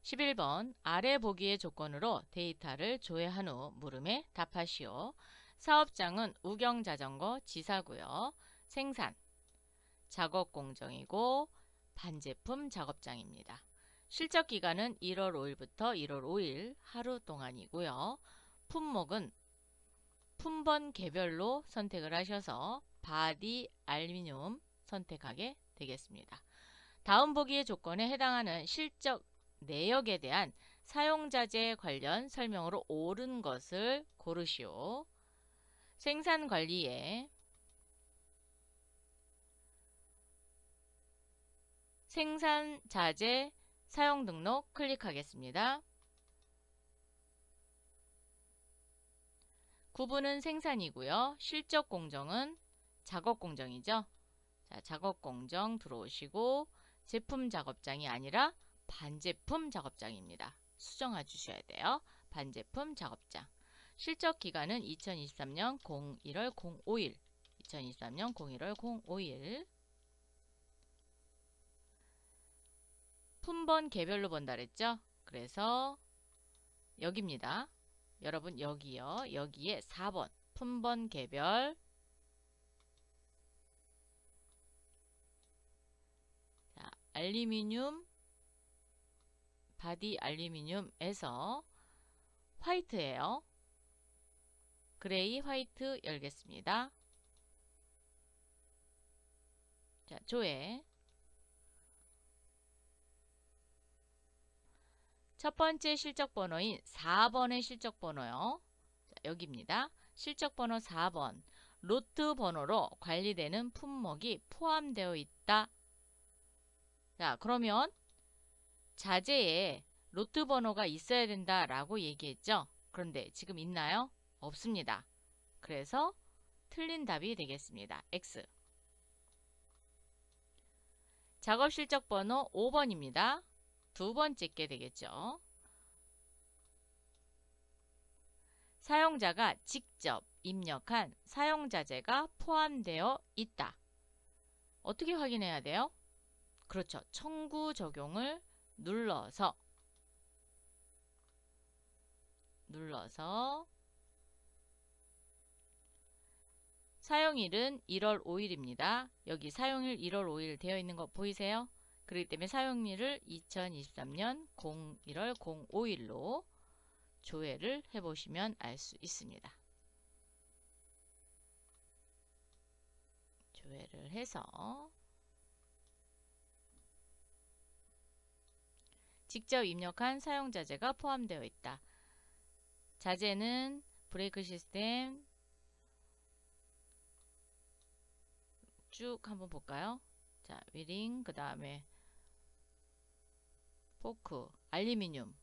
11번 아래 보기의 조건으로 데이터를 조회한 후 물음에 답하시오. 사업장은 우경자전거 지사고요. 생산, 작업 공정이고 반제품 작업장입니다. 실적 기간은 1월 5일부터 1월 5일 하루 동안이고요. 품목은 품번 개별로 선택을 하셔서 바디 알루미늄 선택하게 되겠습니다. 다음 보기의 조건에 해당하는 실적 내역에 대한 사용자재 관련 설명으로 옳은 것을 고르시오. 생산관리에 생산자재 사용등록 클릭하겠습니다. 구분은 생산이고요. 실적 공정은 작업 공정이죠. 자, 작업 공정 들어오시고 제품 작업장이 아니라 반제품 작업장입니다. 수정해 주셔야 돼요. 반제품 작업장. 실적 기간은 2023년 01월 05일. 2023년 01월 05일. 품번 개별로 본다 그랬죠? 그래서 여기입니다. 여러분 여기요. 여기에 4번 품번 개별. 자, 알루미늄 바디 알루미늄에서 화이트예요. 그레이 화이트 열겠습니다. 자, 조회. 첫 번째 실적 번호인 4번의 실적 번호요. 자, 여기입니다. 실적 번호 4번. 로트 번호로 관리되는 품목이 포함되어 있다. 자, 그러면 자재에 로트 번호가 있어야 된다라고 얘기했죠. 그런데 지금 있나요? 없습니다. 그래서 틀린 답이 되겠습니다. X. 작업 실적 번호 5번입니다. 두 번째 게 되겠죠. 사용자가 직접 입력한 사용자재가 포함되어 있다. 어떻게 확인해야 돼요? 그렇죠. 청구 적용을 눌러서 사용일은 1월 5일입니다. 여기 사용일 1월 5일 되어 있는 거 보이세요? 그렇기 때문에 사용일을 2023년 1월 05일로 조회를 해보시면 알 수 있습니다. 조회를 해서 직접 입력한 사용자재가 포함되어 있다. 자재는 브레이크 시스템 쭉 한번 볼까요? 자, 위링, 그 다음에 포크, 알루미늄.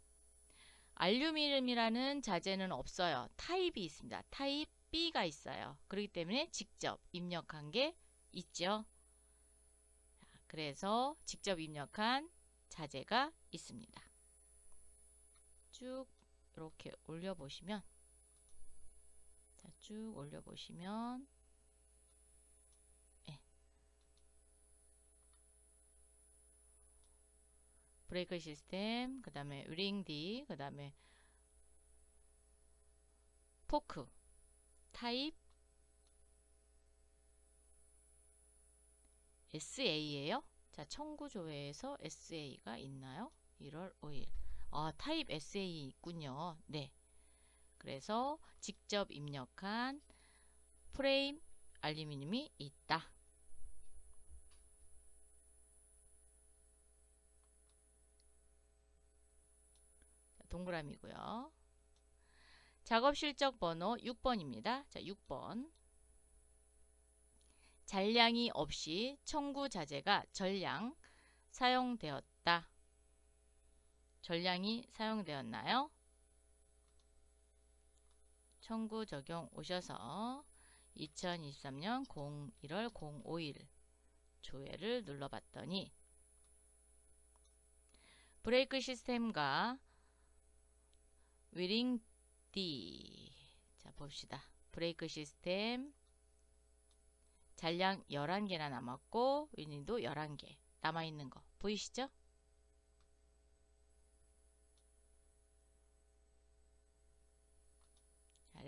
알루미늄이라는 자재는 없어요. 타입이 있습니다. 타입 B가 있어요. 그렇기 때문에 직접 입력한 게 있죠. 그래서 직접 입력한 자재가 있습니다. 쭉 이렇게 올려보시면 자, 쭉 올려보시면 브레이크 시스템, 그 다음에 링 D, 그 다음에 포크, 타입 SA예요. 자, 청구 조회에서 SA가 있나요? 1월 5일. 아, 타입 SA 있군요. 네. 그래서 직접 입력한 프레임 알루미늄이 있다. 동그라미고요. 작업 실적 번호 6번입니다. 자, 6번. 잔량이 없이 청구 자재가 전량 사용되었다. 전량이 사용되었나요? 청구 적용 오셔서 2023년 01월 05일 조회를 눌러봤더니 브레이크 시스템과 위링 D. 자, 봅시다. 브레이크 시스템 잔량 11개나 남았고 위링도 11개 남아있는 거 보이시죠?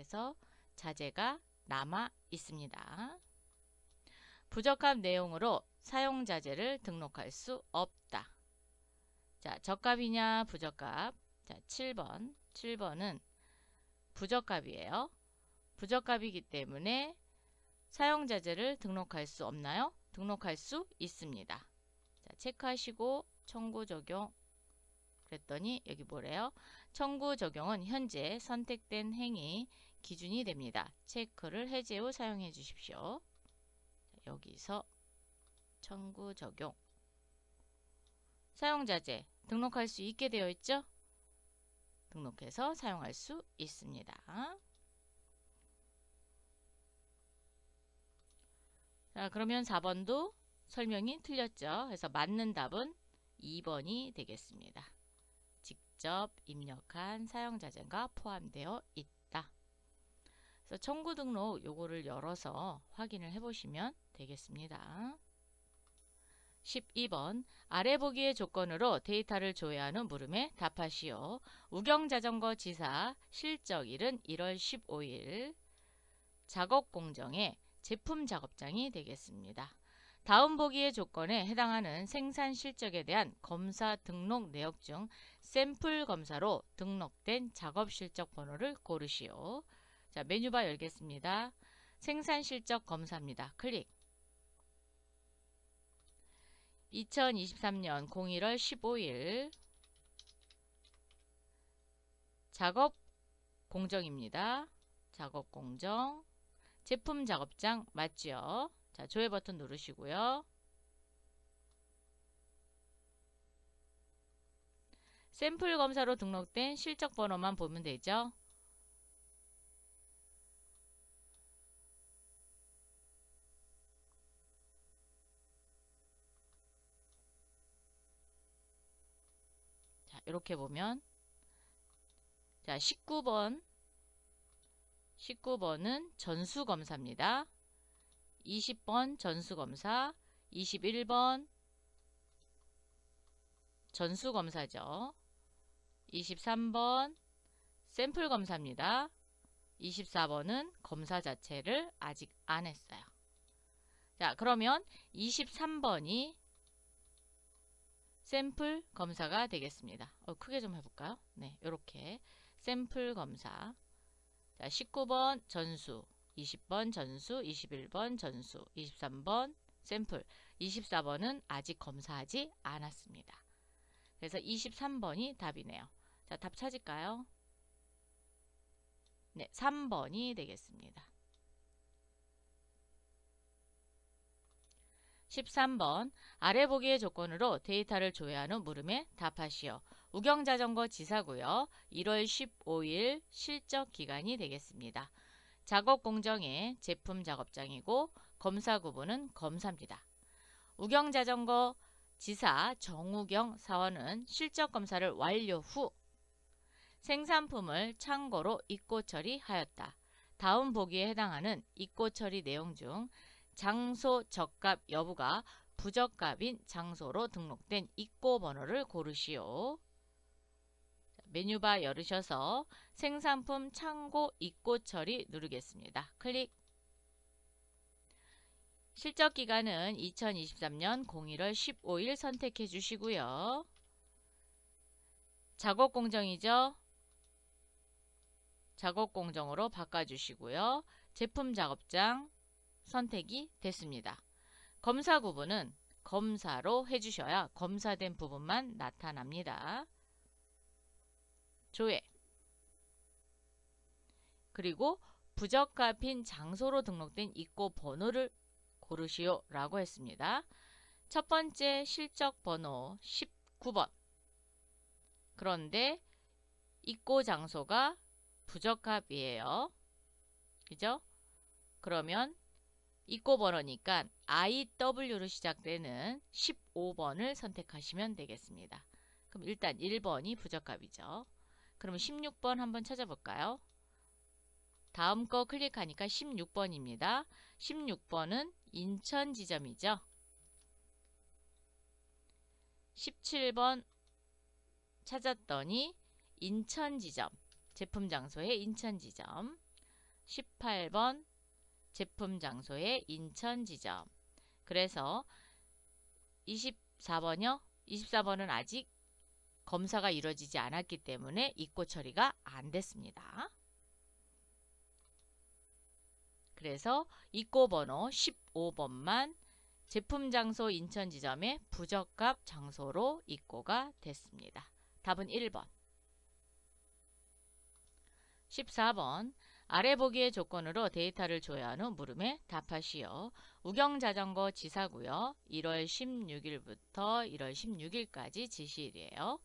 그래서 자재가 남아 있습니다. 부적합 내용으로 사용자재를 등록할 수 없다. 자, 적합이냐 부적합. 자, 7번. 7번은 부적합이에요. 부적합이기 때문에 사용자재를 등록할 수 없나요? 등록할 수 있습니다. 자, 체크하시고 청구 적용 그랬더니 여기 뭐래요? 청구 적용은 현재 선택된 행위 기준이 됩니다. 체크를 해제 후 사용해 주십시오. 자, 여기서 청구 적용 사용자재 등록할 수 있게 되어 있죠? 등록해서 사용할 수 있습니다. 자, 그러면 4번도 설명이 틀렸죠? 그래서 맞는 답은 2번이 되겠습니다. 직접 입력한 사용자재가 포함되어 있다. 그래서 청구 등록 요거를 열어서 확인을 해보시면 되겠습니다. 12번 아래 보기의 조건으로 데이터를 조회하는 물음에 답하시오. 우경자전거 지사 실적일은 1월 15일 작업 공정의 제품 작업장이 되겠습니다. 다음 보기의 조건에 해당하는 생산 실적에 대한 검사 등록 내역 중 샘플 검사로 등록된 작업 실적 번호를 고르시오. 자, 메뉴바 열겠습니다. 생산 실적 검사입니다. 클릭. 2023년 01월 15일 작업 공정입니다. 작업 공정 제품 작업장 맞죠? 자, 조회 버튼 누르시고요. 샘플 검사로 등록된 실적 번호만 보면 되죠. 자, 이렇게 보면 자, 19번은 전수검사입니다. 20번 전수검사, 21번 전수검사죠. 23번 샘플검사입니다. 24번은 검사 자체를 아직 안 했어요. 자, 그러면 23번이 샘플 검사가 되겠습니다. 크게 좀 해볼까요? 네, 이렇게 샘플 검사. 자, 19번 전수, 20번 전수, 21번 전수, 23번 샘플, 24번은 아직 검사하지 않았습니다. 그래서 23번이 답이네요. 자, 답 찾을까요? 네, 3번이 되겠습니다. 13번 아래 보기의 조건으로 데이터를 조회하는 물음에 답하시오. 우경자전거 지사고요. 1월 15일 실적 기간이 되겠습니다. 작업 공정의 제품 작업장이고 검사 구분은 검사입니다. 우경자전거 지사 정우경 사원은 실적 검사를 완료 후 생산품을 창고로 입고 처리하였다. 다음 보기에 해당하는 입고 처리 내용 중 장소 적합 여부가 부적합인 장소로 등록된 입고 번호를 고르시오. 메뉴바 열으셔서 생산품 창고 입고 처리 누르겠습니다. 클릭. 실적 기간은 2023년 01월 15일 선택해 주시고요. 작업 공정이죠. 작업 공정으로 바꿔주시고요. 제품 작업장 선택이 됐습니다. 검사 구분은 검사로 해주셔야 검사된 부분만 나타납니다. 조회 그리고 부적합인 장소로 등록된 입고 번호를 고르시오 라고 했습니다. 첫 번째 실적 번호 19번 그런데 입고 장소가 부적합이에요. 그죠? 그러면 입고 번호니까 IW로 시작되는 15번을 선택하시면 되겠습니다. 그럼 일단 1번이 부적합이죠. 그럼 16번 한번 찾아볼까요? 다음 거 클릭하니까 16번입니다. 16번은 인천 지점이죠. 17번 찾았더니 인천 지점, 제품 장소의 인천 지점. 18번 제품 장소의 인천 지점. 그래서 24번이요. 24번은 아직 검사가 이루어지지 않았기 때문에 입고 처리가 안 됐습니다. 그래서 입고 번호 15번만 제품 장소 인천 지점의 부적합 장소로 입고가 됐습니다. 답은 1번. 14번 아래 보기의 조건으로 데이터를 조회한 후 물음에 답하시오. 우경자전거 지사고요. 1월 16일부터 1월 16일까지 지시일이에요.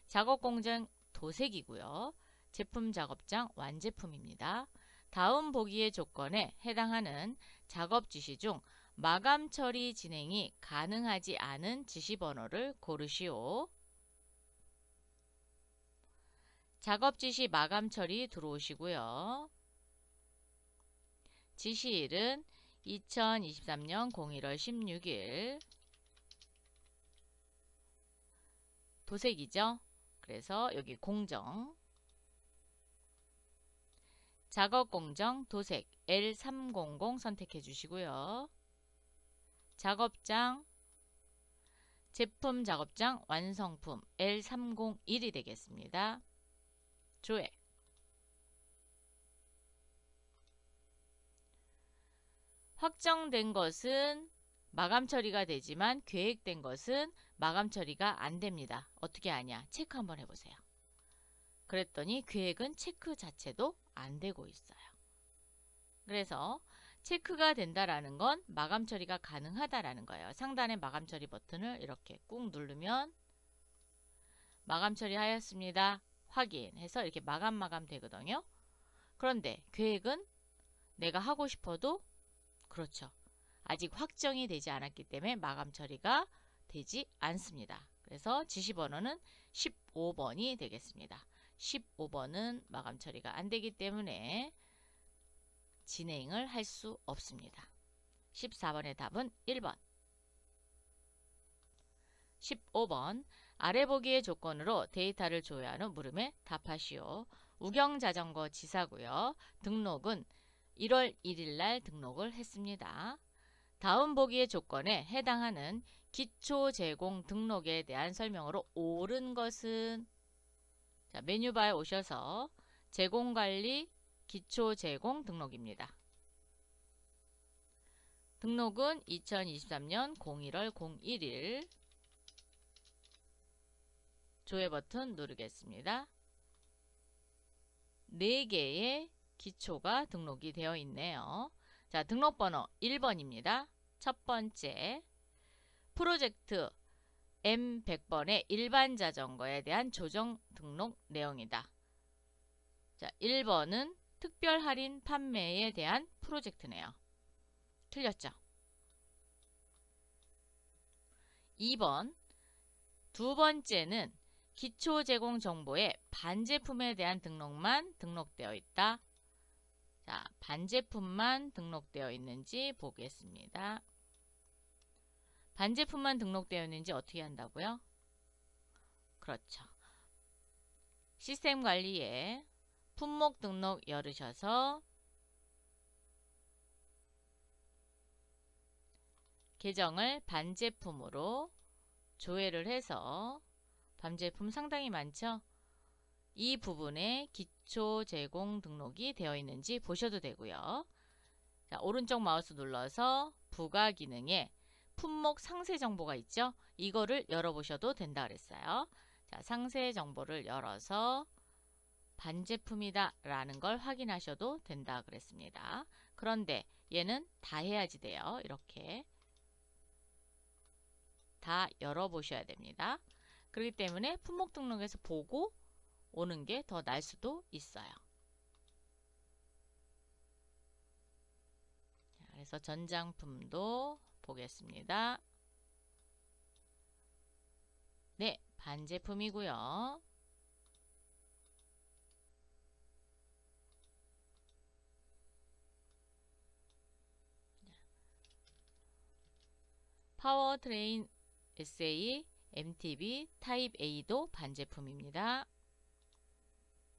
작업공정 도색이고요. 제품 작업장 완제품입니다. 다음 보기의 조건에 해당하는 작업 지시 중 마감 처리 진행이 가능하지 않은 지시번호를 고르시오. 작업 지시 마감 처리 들어오시고요. 지시일은 2023년 01월 16일 도색이죠. 그래서 여기 공정 작업 공정 도색 L300 선택해 주시고요. 작업장 제품 작업장 완성품 L301이 되겠습니다. 조회 확정된 것은 마감 처리가 되지만 계획된 것은 마감 처리가 안 됩니다. 어떻게 하냐? 체크 한번 해보세요. 그랬더니 계획은 체크 자체도 안 되고 있어요. 그래서 체크가 된다라는 건 마감 처리가 가능하다라는 거예요. 상단의 마감 처리 버튼을 이렇게 꾹 누르면 마감 처리하였습니다. 확인해서 이렇게 마감 되거든요. 그런데 계획은 내가 하고 싶어도 그렇죠. 아직 확정이 되지 않았기 때문에 마감 처리가 되지 않습니다. 그래서 지시번호는 15번이 되겠습니다. 15번은 마감 처리가 안 되기 때문에 진행을 할 수 없습니다. 14번의 답은 1번. 15번 아래 보기의 조건으로 데이터를 조회한 후 물음에 답하시오. 우경자전거 지사고요. 등록은 1월 1일 날 등록을 했습니다. 다음 보기의 조건에 해당하는 기초 제공 등록에 대한 설명으로 옳은 것은 자, 메뉴바에 오셔서 제공관리 기초 제공 등록입니다. 등록은 2023년 01월 01일 조회 버튼 누르겠습니다. 4개의 기초가 등록이 되어 있네요. 자, 등록번호 1번입니다. 첫 번째, 프로젝트 M100번의 일반 자전거에 대한 조정 등록 내용이다. 자, 1번은 특별 할인 판매에 대한 프로젝트네요. 틀렸죠? 2번, 두 번째는 기초 제공 정보에 반제품에 대한 등록만 등록되어 있다. 자, 반제품만 등록되어 있는지 보겠습니다. 반제품만 등록되어 있는지 어떻게 한다고요? 그렇죠. 시스템 관리에 품목 등록 열으셔서 계정을 반제품으로 조회를 해서 반제품 상당히 많죠? 이 부분에 기초 제공 등록이 되어 있는지 보셔도 되고요. 자, 오른쪽 마우스 눌러서 부가 기능에 품목 상세 정보가 있죠? 이거를 열어보셔도 된다 그랬어요. 자, 상세 정보를 열어서 반제품이다 라는 걸 확인하셔도 된다 그랬습니다. 그런데 얘는 다 해야지 돼요. 이렇게 다 열어보셔야 됩니다. 그렇기 때문에 품목 등록에서 보고 오는 게 더 나을 수도 있어요. 자, 그래서 전장품도 보겠습니다. 네, 반제품이고요. 파워트레인 SA, MTB, 타입 A도 반제품입니다.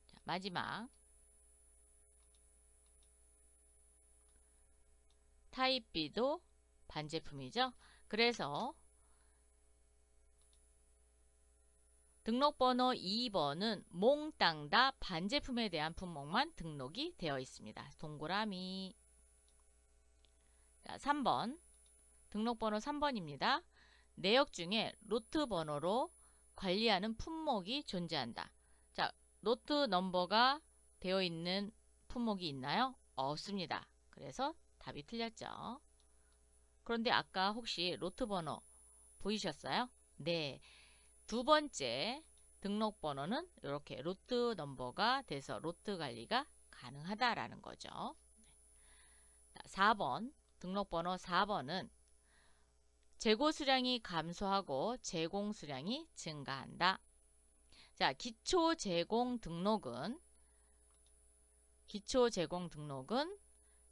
자, 마지막 타입 B도 반제품이죠. 그래서 등록번호 2번은 몽땅 다 반제품에 대한 품목만 등록이 되어 있습니다. 동그라미. 자, 3번. 등록번호 3번입니다. 내역 중에 로트 번호로 관리하는 품목이 존재한다. 자, 로트 넘버가 되어 있는 품목이 있나요? 없습니다. 그래서 답이 틀렸죠. 그런데 아까 혹시 로트 번호 보이셨어요? 네. 두 번째 등록번호는 이렇게 로트 넘버가 돼서 로트 관리가 가능하다라는 거죠. 4번 등록번호 4번은 재고 수량이 감소하고 제공 수량이 증가한다. 자, 기초 제공 등록은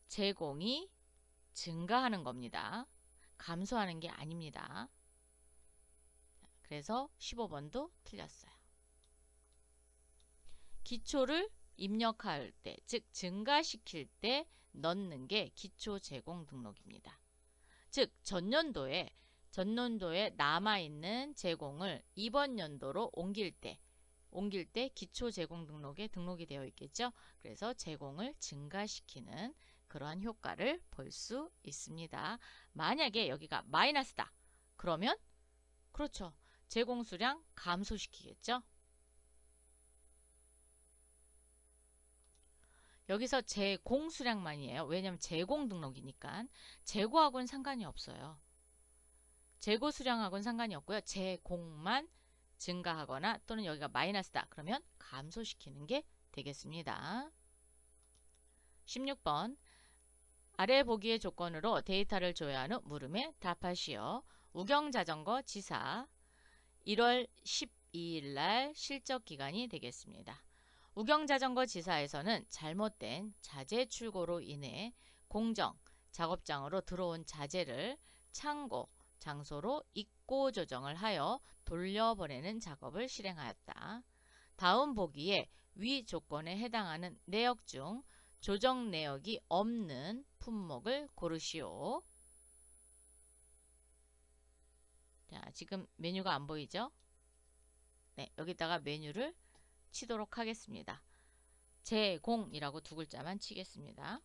제공이 증가하는 겁니다. 감소하는 게 아닙니다. 그래서 15번도 틀렸어요. 기초를 입력할 때, 즉 증가시킬 때 넣는 게 기초 제공 등록입니다. 즉 전년도에 남아있는 제공을 이번 연도로 옮길 때 기초 제공 등록에 등록이 되어 있겠죠. 그래서 제공을 증가시키는 그러한 효과를 볼 수 있습니다. 만약에 여기가 마이너스다. 그러면 그렇죠. 제공 수량 감소시키겠죠. 여기서 제공 수량만이에요. 왜냐하면 제공 등록이니까 재고하고는 상관이 없어요. 재고 수량하고는 상관이 없고요. 제공만 증가하거나 또는 여기가 마이너스다. 그러면 감소시키는 게 되겠습니다. 16번. 아래 보기의 조건으로 데이터를 조회한 후 물음에 답하시오. 우경자전거 지사 1월 12일 날 실적 기간이 되겠습니다. 우경자전거 지사에서는 잘못된 자재 출고로 인해 공정, 작업장으로 들어온 자재를 창고, 장소로 입고 조정을 하여 돌려보내는 작업을 실행하였다. 다음 보기에 위 조건에 해당하는 내역 중 조정 내역이 없는 품목을 고르시오. 자, 지금 메뉴가 안 보이죠? 네, 여기다가 메뉴를 치도록 하겠습니다. 제공이라고 두 글자만 치겠습니다.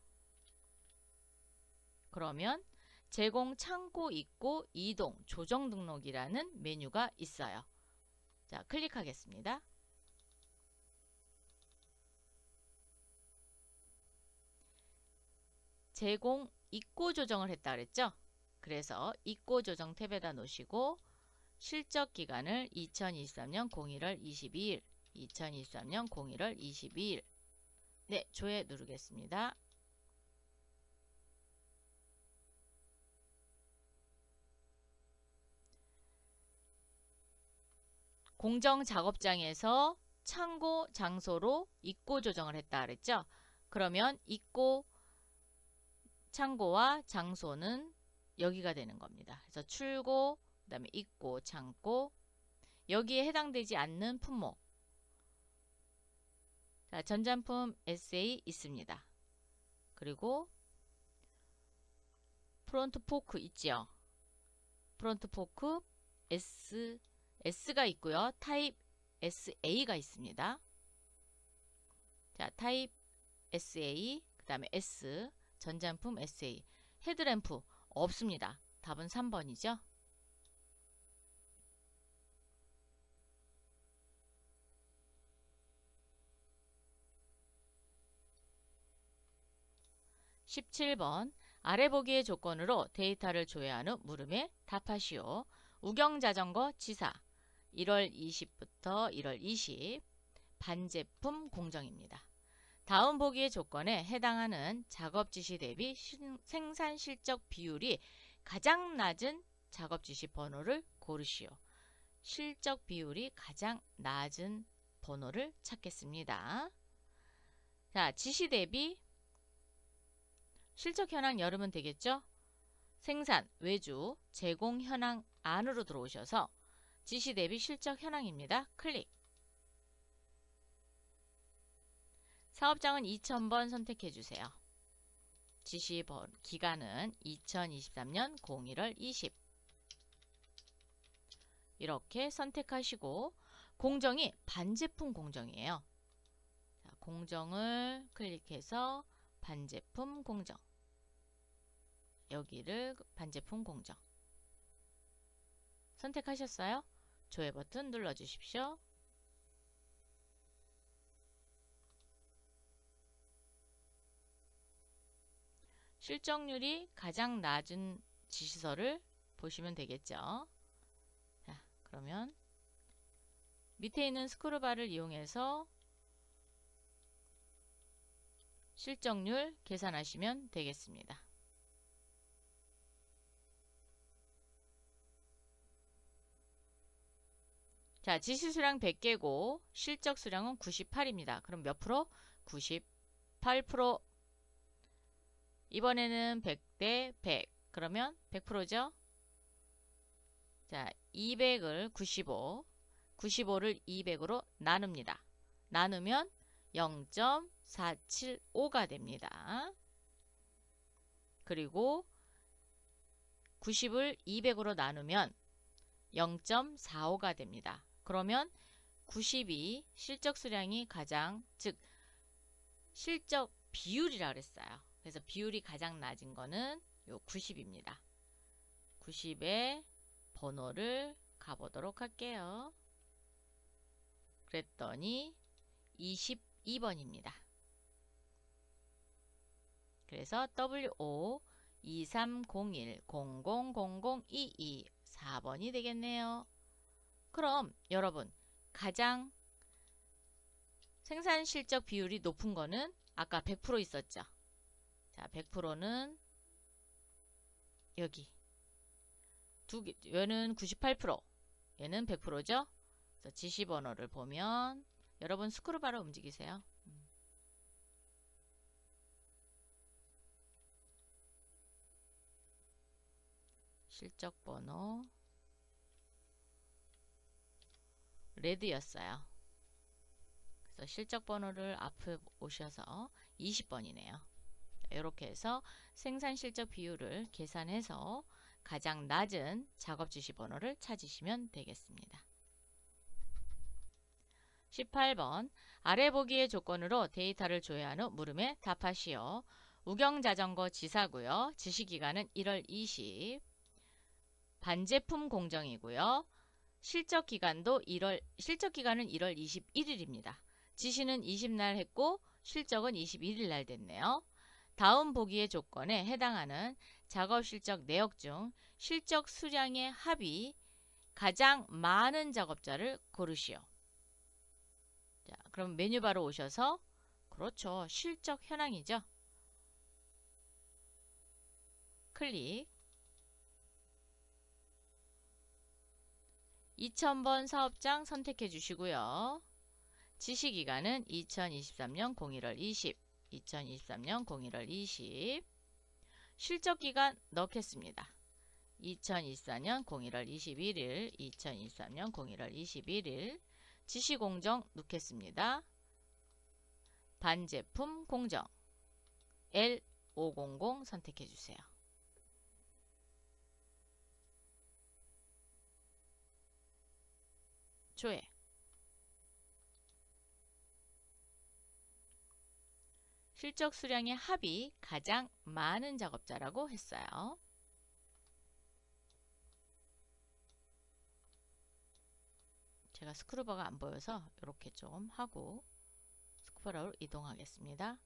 그러면 제공 창고 입고 이동 조정 등록이라는 메뉴가 있어요. 자, 클릭하겠습니다. 제공 입고 조정을 했다 그랬죠? 그래서 입고 조정 탭에다 놓으시고 실적 기간을 2023년 01월 22일 2023년 01월 22일 네, 조회 누르겠습니다. 공정 작업장에서 창고 장소로 입고 조정을 했다 그랬죠? 그러면 입고 창고와 장소는 여기가 되는 겁니다. 그래서 출고, 그 다음에 입고, 창고 여기에 해당되지 않는 품목 자, 전장품 SA 있습니다. 그리고 프론트 포크 있죠. 프론트 포크 S가 있고요. 타입 SA가 있습니다. 자, 타입 SA 그 다음에 S 전장품 SA 헤드램프 없습니다. 답은 3번이죠. (17번) 아래 보기의 조건으로 데이터를 조회한 후 물음에 답하시오. 우경자전거 지사 1월 20부터 1월 20 반제품 공정입니다. 다음 보기의 조건에 해당하는 작업 지시 대비 생산 실적 비율이 가장 낮은 작업 지시 번호를 고르시오. 실적 비율이 가장 낮은 번호를 찾겠습니다. 자, 지시 대비 실적 현황 열으면 되겠죠? 생산, 외주, 제공 현황 안으로 들어오셔서 지시 대비 실적 현황입니다. 클릭. 사업장은 2000번 선택해 주세요. 지시 기간은 2023년 01월 20. 이렇게 선택하시고 공정이 반제품 공정이에요. 자, 공정을 클릭해서 반제품 공정. 여기를 반제품 공정. 선택하셨어요? 조회 버튼 눌러주십시오. 실적률이 가장 낮은 지시서를 보시면 되겠죠. 자, 그러면 밑에 있는 스크롤바를 이용해서 실적률 계산하시면 되겠습니다. 자, 지시수량 100개고 실적 수량은 98입니다. 그럼 몇 프로? 98%. 이번에는 100대 100. 그러면 100%죠? 자, 200을 95. 95를 200으로 나눕니다. 나누면 0.475가 됩니다. 그리고 90을 200으로 나누면 0.45가 됩니다. 그러면 90이 실적 수량이 가장, 즉 실적 비율이라 그랬어요. 그래서 비율이 가장 낮은 거는 요 90입니다. 90의 번호를 가보도록 할게요. 그랬더니 22번입니다. 그래서 WO 2301-000022 4번이 되겠네요. 그럼 여러분 가장 생산 실적 비율이 높은 거는 아까 100% 있었죠. 자, 100%는 여기 두 개, 얘는 98%, 얘는 100%죠. 그래서 지시 번호를 보면 여러분 스크롤바로 움직이세요. 실적 번호 레드였어요. 그래서 실적 번호를 앞에 오셔서 20번이네요. 이렇게 해서 생산 실적 비율을 계산해서 가장 낮은 작업 지시 번호를 찾으시면 되겠습니다. 18번 아래 보기의 조건으로 데이터를 조회한 후 물음에 답하시오. 우경자전거 지사고요. 지시기간은 1월 20. 반제품 공정이고요. 실적기간은 1월 21일입니다. 지시는 20날 했고 실적은 21일 날 됐네요. 다음 보기의 조건에 해당하는 작업실적 내역 중 실적 수량의 합이 가장 많은 작업자를 고르시오. 자, 그럼 메뉴바로 오셔서 그렇죠. 실적 현황이죠. 클릭. 2000번 사업장 선택해 주시고요. 지시기간은 2023년 01월 20. 2023년 01월 20. 실적기간 넣겠습니다. 2024년 01월 21일. 2023년 01월 21일. 지시공정 넣겠습니다. 반제품 공정 L500 선택해 주세요. 조회. 실적 수량의 합이 가장 많은 작업자라고 했어요. 제가 스크롤바가 안 보여서 이렇게 좀 하고 스크롤바로 이동하겠습니다.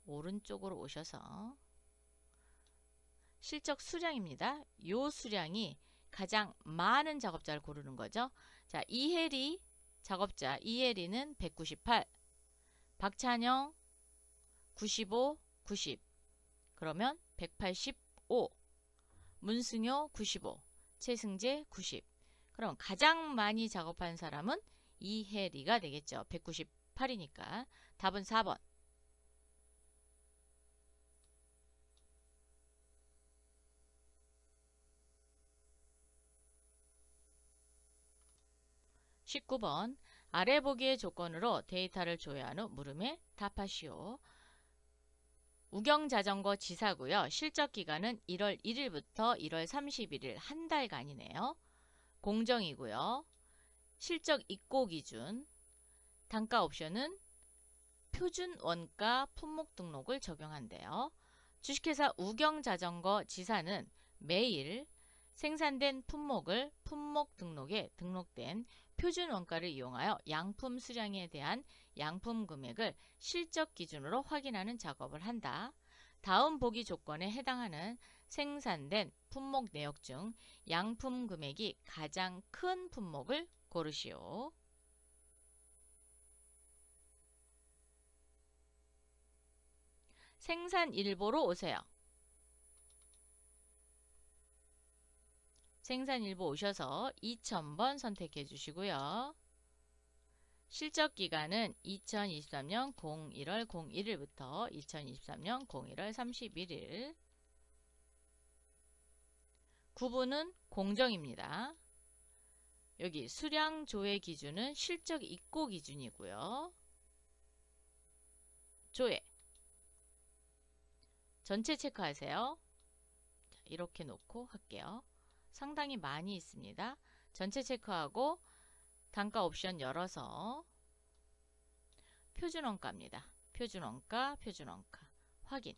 오른쪽으로 오셔서 실적 수량입니다. 요 수량이 가장 많은 작업자를 고르는 거죠. 자, 이혜리 작업자, 이혜리는 198, 박찬영 95, 90. 그러면 185. 문승효 95, 최승재 90. 그럼 가장 많이 작업한 사람은 이혜리가 되겠죠. 198이니까. 답은 4번. 19번 아래 보기의 조건으로 데이터를 조회한 후 물음에 답하시오. 우경자전거 지사고요. 실적기간은 1월 1일부터 1월 31일 한 달간이네요. 공정이고요. 실적 입고 기준, 단가 옵션은 표준 원가 품목 등록을 적용한대요. 주식회사 우경자전거 지사는 매일 생산된 품목을 품목 등록에 등록된 표준 원가를 이용하여 양품 수량에 대한 양품 금액을 실적 기준으로 확인하는 작업을 한다. 다음 보기 조건에 해당하는 생산된 품목 내역 중 양품 금액이 가장 큰 품목을 고르시오. 생산일보로 오세요. 생산일보 오셔서 2000번 선택해 주시고요. 실적기간은 2023년 01월 01일부터 2023년 01월 31일. 구분은 공정입니다. 여기 수량 조회 기준은 실적 입고 기준이고요. 조회. 전체 체크하세요. 자, 이렇게 놓고 할게요. 상당히 많이 있습니다. 전체 체크하고 단가 옵션 열어서 표준원가입니다. 표준원가, 표준원가 확인.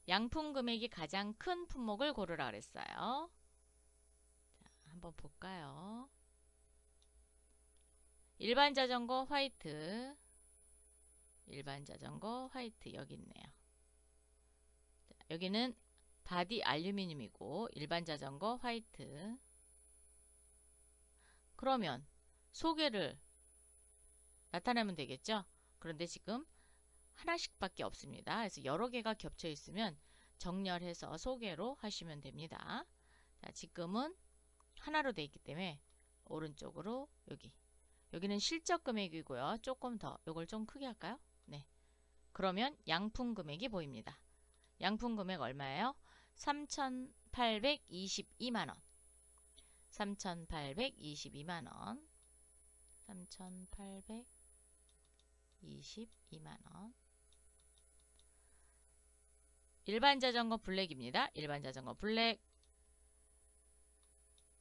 양품 금액이 가장 큰 품목을 고르라 그랬어요. 자, 한번 볼까요? 일반 자전거 화이트, 일반 자전거 화이트 여기 있네요. 자, 여기는 바디 알루미늄이고 일반 자전거 화이트. 그러면 소개를 나타내면 되겠죠? 그런데 지금 하나씩밖에 없습니다. 그래서 여러 개가 겹쳐 있으면 정렬해서 소개로 하시면 됩니다. 자, 지금은 하나로 되어 있기 때문에 오른쪽으로 여기는 실적 금액이고요. 조금 더 이걸 좀 크게 할까요? 네. 그러면 양품 금액이 보입니다. 양품 금액 얼마예요? 3,822만원. 3,822만원. 3,822만원. 일반 자전거 블랙입니다. 일반 자전거 블랙.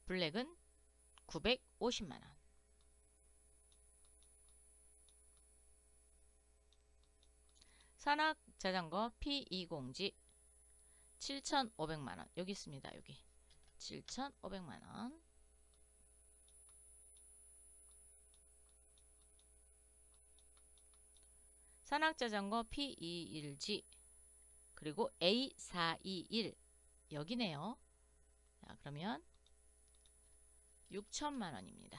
블랙은 950만원. 산악 자전거 P20G 7,500만원. 여기 있습니다. 여기 7,500만원. 산악자전거 P21G 그리고 A421 여기네요. 자, 그러면 6천만원입니다.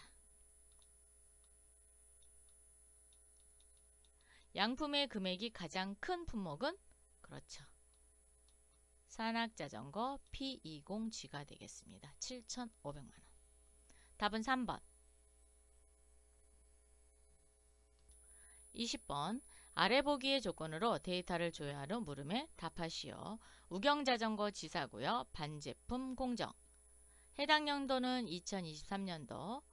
양품의 금액이 가장 큰 품목은 그렇죠. 산악자전거 P20G가 되겠습니다. 7,500만원. 답은 3번. 20번. 아래 보기의 조건으로 데이터를 조회하는 물음에 답하시오. 우경자전거 지사고요. 반제품 공정. 해당 연도는 2023년도.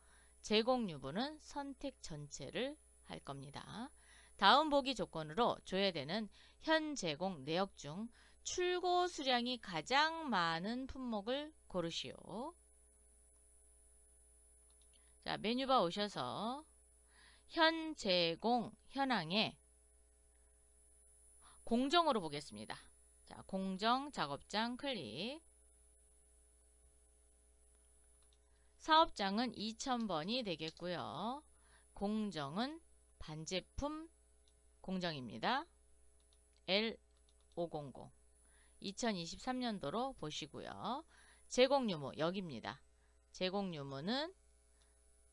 제공 유무는 선택 전체를 할 겁니다. 다음 보기 조건으로 조회되는 현 제공 내역 중 출고 수량이 가장 많은 품목을 고르시오. 자, 메뉴바 오셔서 현 제공 현황에 공정으로 보겠습니다. 자, 공정 작업장 클릭. 사업장은 2000번이 되겠고요. 공정은 반제품 공정입니다. L500 2023년도로 보시고요. 제공 유무 여기입니다. 제공 유무는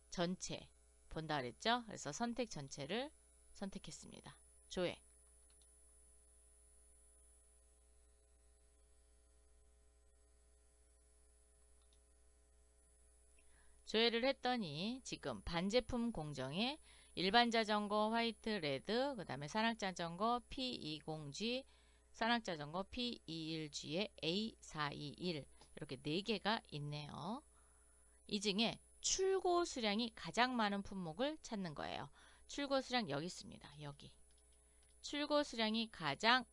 전체 본다 그랬죠? 그래서 선택 전체를 선택했습니다. 조회. 조회를 했더니 지금 반제품 공정에 일반 자전거 화이트 레드, 그 다음에 산악자전거 P20G, 산악자전거 P21G에 A421 이렇게 4개가 있네요. 이 중에 출고 수량이 가장 많은 품목을 찾는 거예요. 출고 수량 여기 있습니다. 여기. 출고 수량이 가장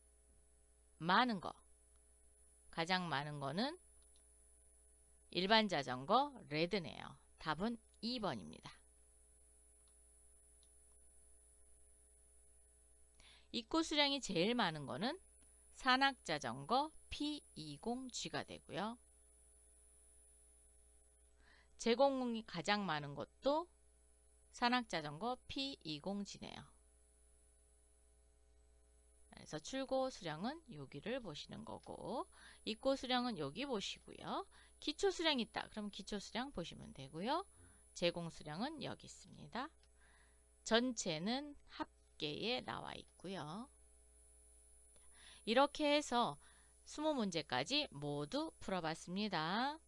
많은 거는 일반 자전거 레드네요. 답은 2번입니다. 입고 수량이 제일 많은 거는 산악자전거 P20G가 되고요. 제공이 가장 많은 것도 산악자전거 P20G네요. 그래서 출고 수량은 여기를 보시는 거고, 입고 수량은 여기 보시고요. 기초 수량이 있다. 그럼 기초 수량 보시면 되고요. 제공 수량은 여기 있습니다. 전체는 합계에 나와 있고요. 이렇게 해서 20문제까지 모두 풀어봤습니다.